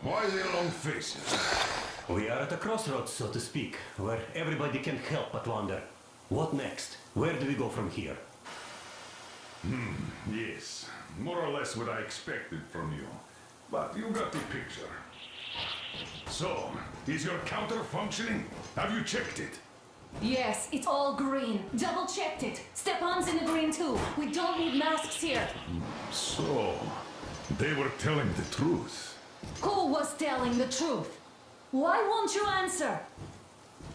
Why the long faces? We are at a crossroads, so to speak, where everybody can't help but wonder. What next? Where do we go from here? Yes, more or less what I expected from you. But you got the picture. So, is your counter functioning? Have you checked it? Yes, it's all green. Double checked it. Stepan's in the green too. We don't need masks here. So, they were telling the truth. Who was telling the truth? Why won't you answer?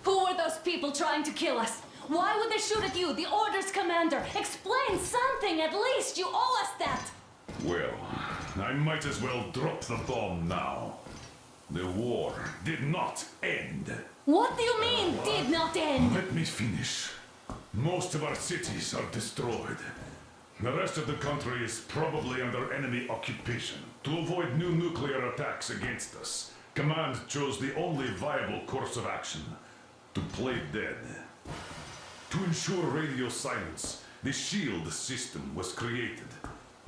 Who were those people trying to kill us? Why would they shoot at you, the Order's commander? Explain something, at least! You owe us that! Well, I might as well drop the bomb now. The war did not end. What do you mean, did not end? Let me finish. Most of our cities are destroyed. The rest of the country is probably under enemy occupation. To avoid new nuclear attacks against us, Command chose the only viable course of action: to play dead. To ensure radio silence, the SHIELD system was created.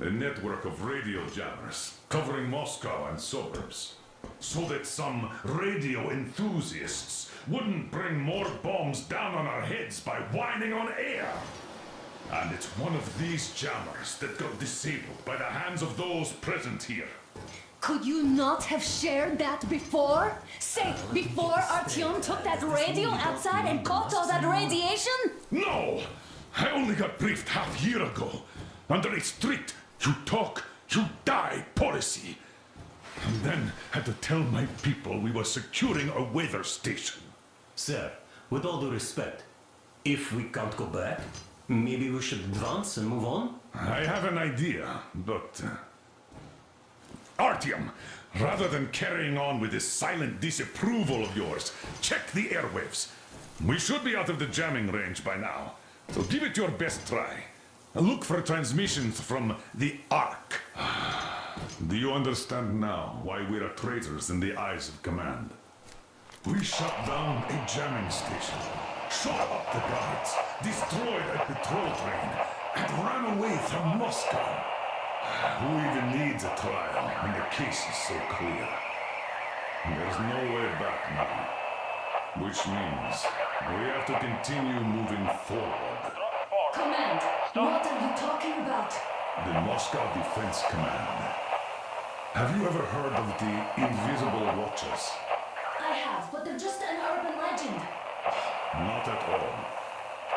A network of radio jammers covering Moscow and suburbs. So that some radio enthusiasts wouldn't bring more bombs down on our heads by whining on air. And it's one of these jammers that got disabled by the hands of those present here. Could you not have shared that before? Say, before Artyom took that radio outside and caught all that radiation? No! I only got briefed half year ago. Under a strict, you talk, you die policy. And then had to tell my people we were securing a weather station. Sir, with all due respect, if we can't go back, maybe we should advance and move on? I have an idea, but... Artyom, rather than carrying on with this silent disapproval of yours, check the airwaves. We should be out of the jamming range by now, so give it your best try. Look for transmissions from the Ark. Do you understand now why we're traitors in the eyes of Command? We shut down a jamming station, shot up the guards, destroyed a patrol train, and ran away from Moscow. Who even needs a trial when the case is so clear? There's no way back now. Which means we have to continue moving forward. Command, what are you talking about? The Moscow Defense Command. Have you ever heard of the Invisible Watchers? I have, but they're just an urban legend. Not at all.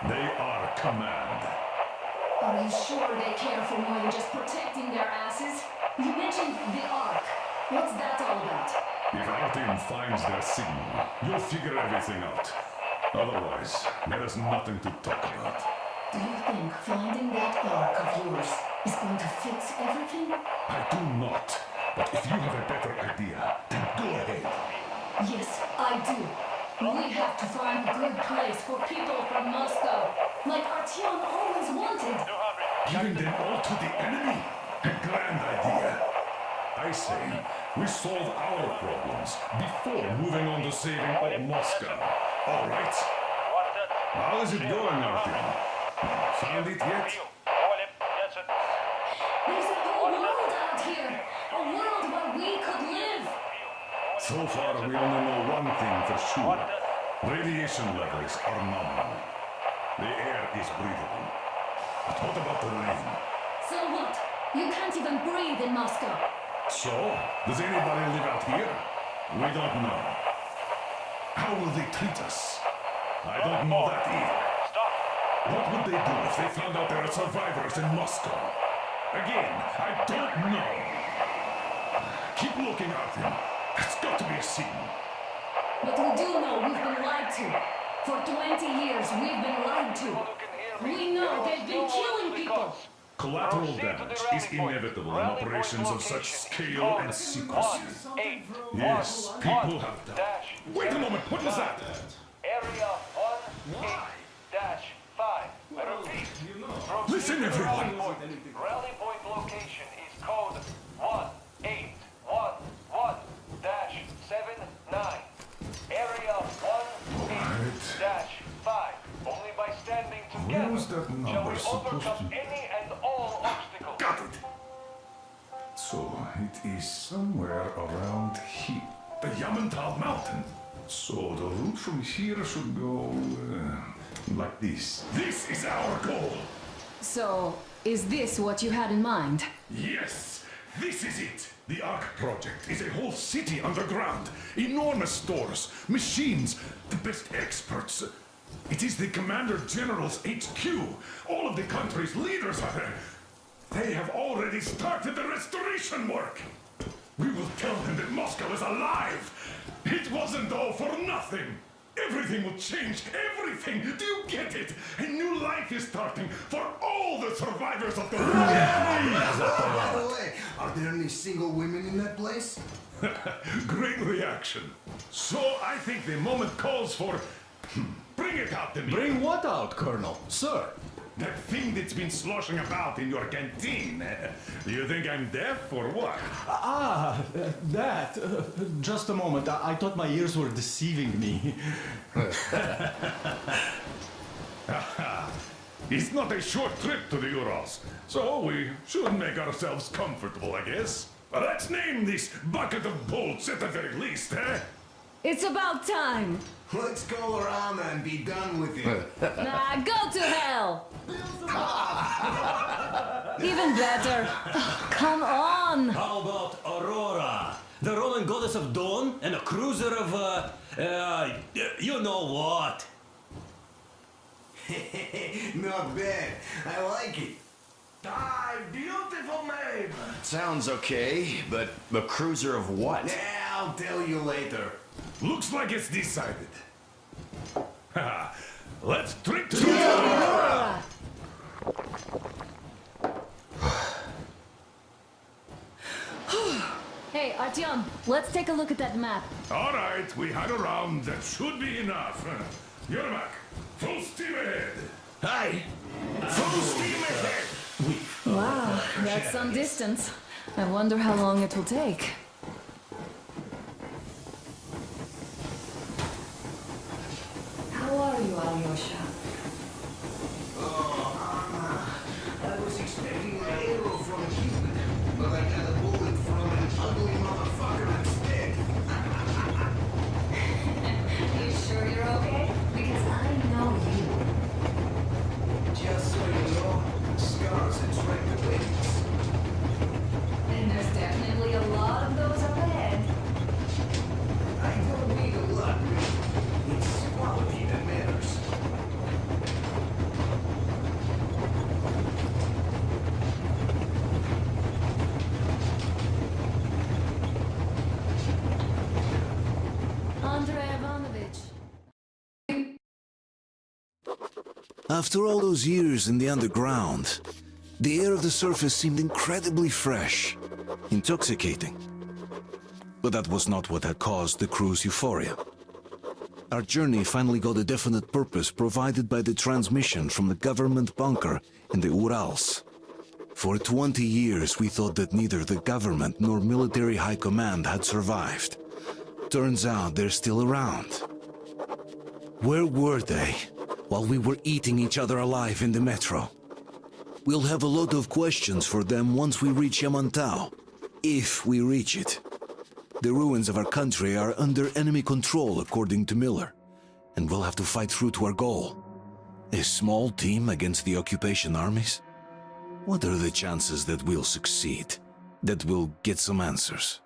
They are Command. Are you sure they care for more than just protecting their asses? You mentioned the Ark. What's that all about? If Artyom finds their signal, you'll figure everything out. Otherwise, there is nothing to talk about. Do you think finding that Ark of yours is going to fix everything? I do not. But if you have a better idea, then go ahead. Yes, I do. We have to find a good place for people from Moscow, like Artyom always wanted. Giving them all to the enemy? A grand idea. I say, we solve our problems before moving on to saving all Moscow. All right? How is it going, Artyom? Found it yet? There's a whole world out here. A world where we could live. So far, we only know one thing for sure. Radiation levels are nominal. The air is breathable. But what about the rain? So what? You can't even breathe in Moscow. So, does anybody live out here? We don't know. How will they treat us? I don't know that either. What would they do if they found out there are survivors in Moscow? Again, I don't know. Keep looking at them. It's got to be a signal. But we do know we've been lied to. For 20 years, we've been lied to. We know they've been killing people. Collateral damage is inevitable in operations of such scale and secrecy. Yes, people have died. Wait a moment, what is that? Area 1-8-5. I repeat. Listen, everyone. Rally point location is code 1811-79. Area 1-8-5. Only by standing together Where was that shall number we supposed overcome to... any and all obstacles. Got it. So it is somewhere around here. The Yamantau Mountain. So the route from here should go like this. This is our goal. So, is this what you had in mind? Yes, this is it. The Ark project is a whole city underground. Enormous stores, machines, the best experts. It is the Commander General's HQ. All of the country's leaders are there. They have already started the restoration work. We will tell them that Moscow is alive. It wasn't all for nothing. Everything will change. Everything. Do you get it? A new life is starting for all the survivors of the war. By the way, are there any single women in that place? Great reaction. So I think the moment calls for... Bring it out to me. Bring what out, Colonel? Sir? That thing that's been sloshing about in your canteen. Do you think I'm deaf or what? That. Just a moment. I thought my ears were deceiving me. It's not a short trip to the Urals, so we should make ourselves comfortable, I guess. Let's name this bucket of bolts at the very least, eh? It's about time! Let's go around and be done with it. Nah, go to hell! Even better. Oh, come on! How about Aurora? The Roman goddess of dawn and a cruiser of, you know what? Not bad. I like it. Die, beautiful maid! Sounds okay, but the cruiser of what? Yeah, I'll tell you later. Looks like it's decided. Haha. Let's drink to the Aurora! Hey, Artyom, let's take a look at that map. All right, we had a round. That should be enough. Yermak, full steam ahead. Hi! Full steam ahead. Wow, that's some distance. I wonder how long it will take. How are you, Alyosha? I was expecting an arrow from a Cupid, but I got a bullet from an ugly motherfucker instead. You sure you're okay? Because I know you. Just so you know, scars attract the ladies. And there's definitely a lot of those up ahead. I don't need a lot, really. It's quality that matters. Andrei Ivanovich. After all those years in the underground, the air of the surface seemed incredibly fresh, intoxicating. But that was not what had caused the crew's euphoria. Our journey finally got a definite purpose provided by the transmission from the government bunker in the Urals. For 20 years we thought that neither the government nor military high command had survived. Turns out they're still around. Where were they while we were eating each other alive in the metro? We'll have a lot of questions for them once we reach Yamantau, if we reach it. The ruins of our country are under enemy control, according to Miller, and we'll have to fight through to our goal. A small team against the occupation armies? What are the chances that we'll succeed? That we'll get some answers?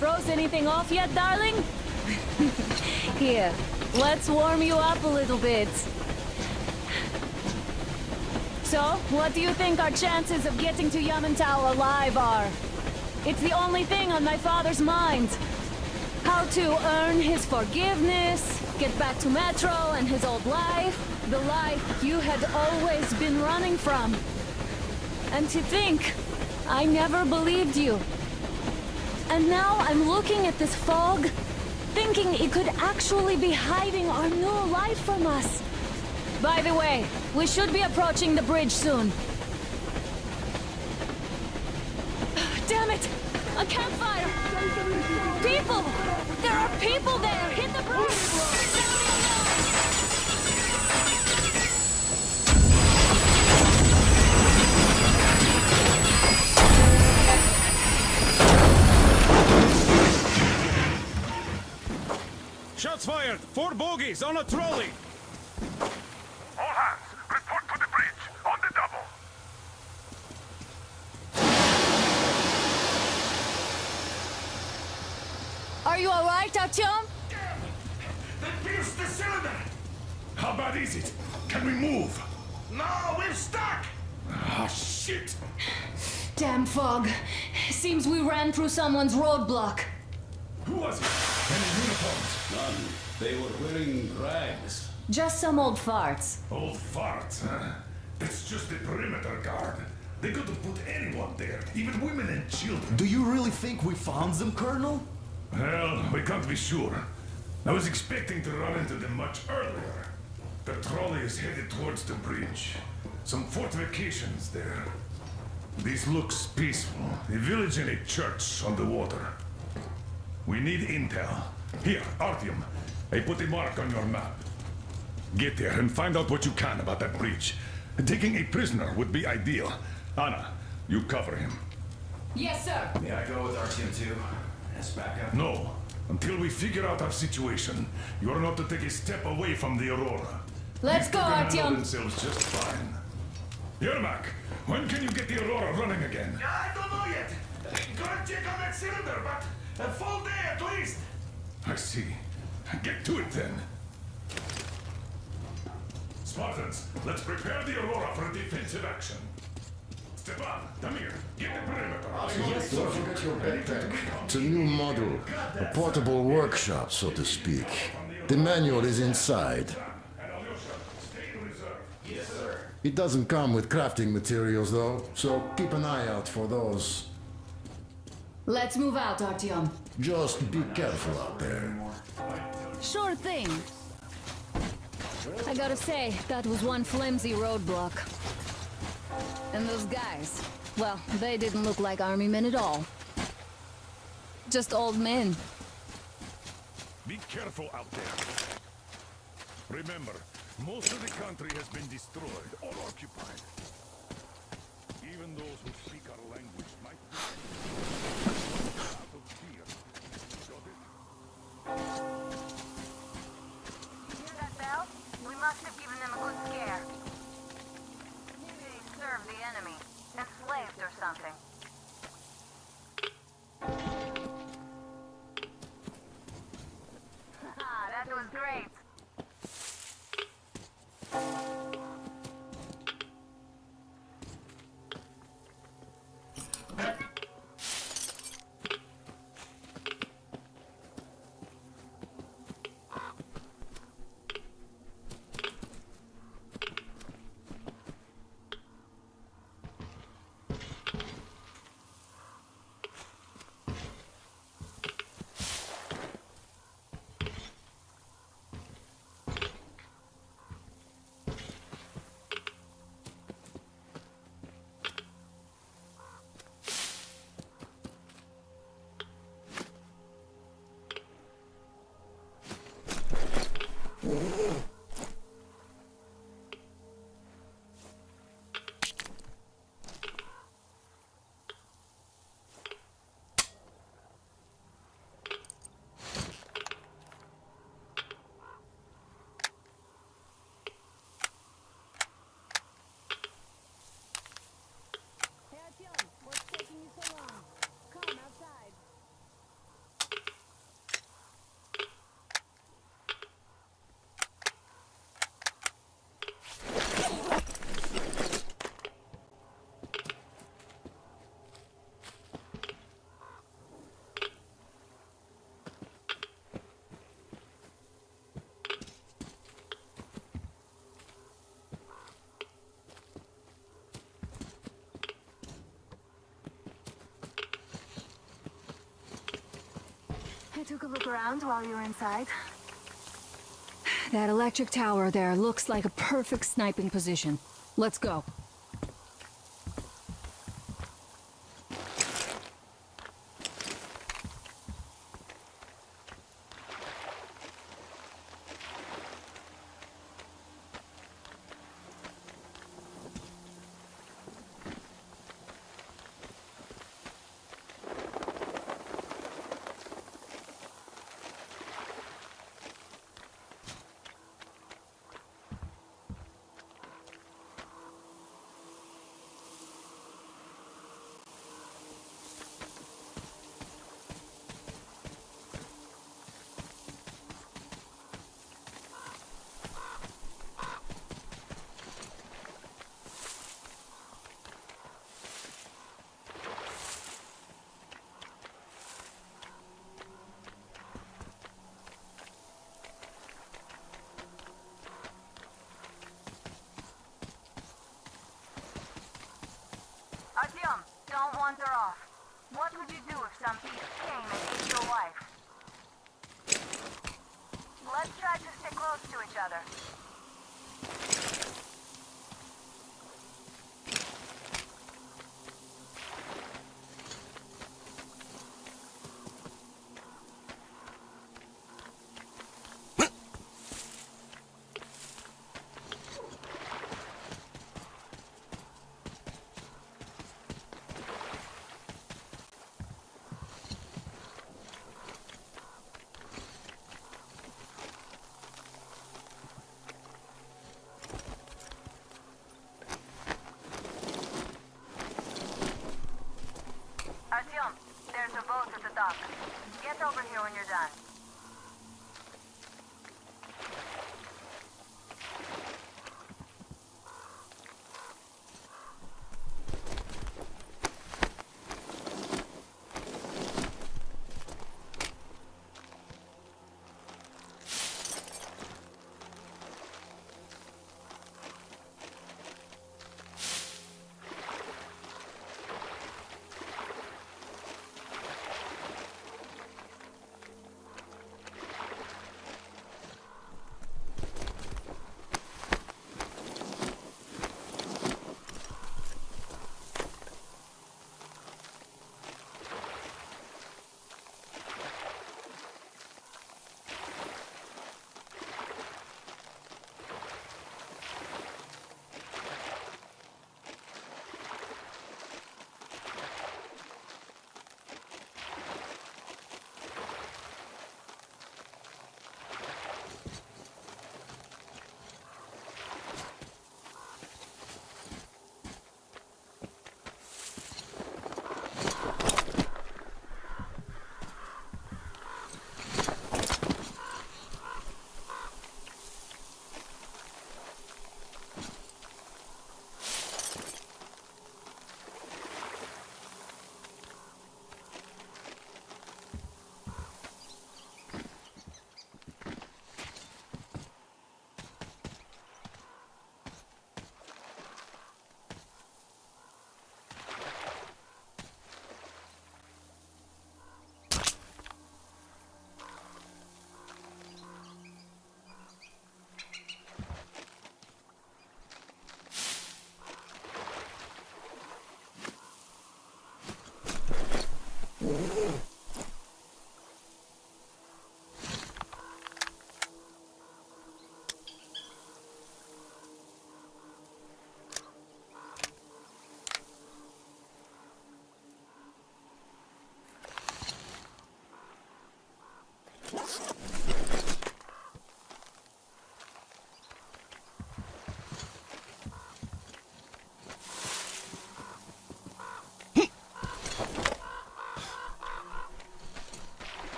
Froze anything off yet, darling? Here, let's warm you up a little bit. So, what do you think our chances of getting to Yamantau alive are? It's the only thing on my father's mind. How to earn his forgiveness, get back to Metro and his old life, the life you had always been running from. And to think, I never believed you. And now I'm looking at this fog, thinking it could actually be hiding our new life from us. By the way, we should be approaching the bridge soon. Damn it! A campfire! People! There are people there! Hit the bridge! Shots fired! 4 bogies on a trolley! All hands, report to the bridge, on the double. Are you alright, Artyom? They pierced the cylinder! How bad is it? Can we move? No, we're stuck! Ah, shit! Damn fog. Seems we ran through someone's roadblock. Who was it? Any uniforms? None. They were wearing rags. Just some old farts. Old farts, huh? That's just the perimeter guard. They could have put anyone there, even women and children. Do you really think we found them, Colonel? Well, we can't be sure. I was expecting to run into them much earlier. The trolley is headed towards the bridge. Some fortifications there. This looks peaceful. A village and a church on the water. We need intel. Here, Artyom. I put a mark on your map. Get there and find out what you can about that bridge. Taking a prisoner would be ideal. Anna, you cover him. Yes, sir. May I go with Artyom too? As backup? No. Until we figure out our situation, you are not to take a step away from the Aurora. Let's These go, two can handle Artyom. themselves just fine. Yermak, when can you get the Aurora running again? I don't know yet. Gotta check on that cylinder, but a full day at least. I see. Get to it then. Spartans, let's prepare the Aurora for a defensive action. Stepan, Damir, get the perimeter. Don't forget your backpack. It's a new model, a portable workshop, so to speak. The manual is inside. And Alyosha, stay in reserve. Yes, sir. It doesn't come with crafting materials, though, so keep an eye out for those. Let's move out, Artyom. Just be careful out there. Sure thing. I gotta say, that was one flimsy roadblock. And those guys, well, they didn't look like army men at all. Just old men. Be careful out there. Remember, most of the country has been destroyed or occupied. Even those who speak our language might be out of fear. Got it? Hear that bell? We must have given them a good scare. Maybe they served the enemy, enslaved or something. That was great. took a look around while you were inside. That electric tower there looks like a perfect sniping position. Let's go. Artyom, don't wander off. What would you do if some thief came and took your wife? Let's try to stay close to each other. Artyom, there's a boat at the dock. Get over here when you're done.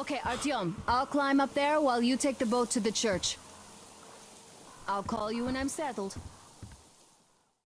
Okay, Artyom, I'll climb up there while you take the boat to the church. I'll call you when I'm settled.